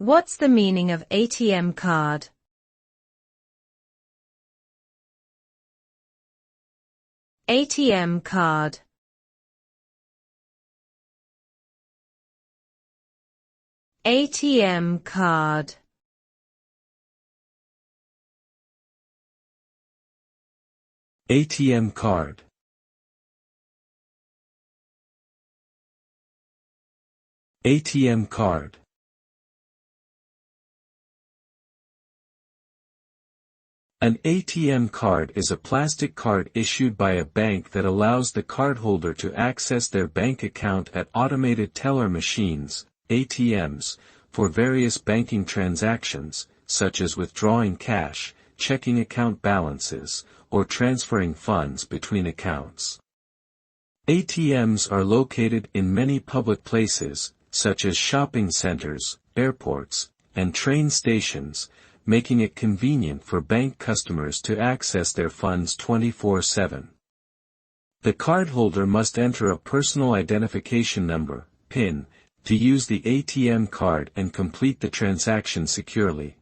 What's the meaning of ATM card? ATM card. ATM card. ATM card. ATM card. An ATM card is a plastic card issued by a bank that allows the cardholder to access their bank account at automated teller machines, ATMs, for various banking transactions, such as withdrawing cash, checking account balances, or transferring funds between accounts. ATMs are located in many public places, such as shopping centers, airports, and train stations, making it convenient for bank customers to access their funds 24/7. The cardholder must enter a personal identification number, PIN, to use the ATM card and complete the transaction securely.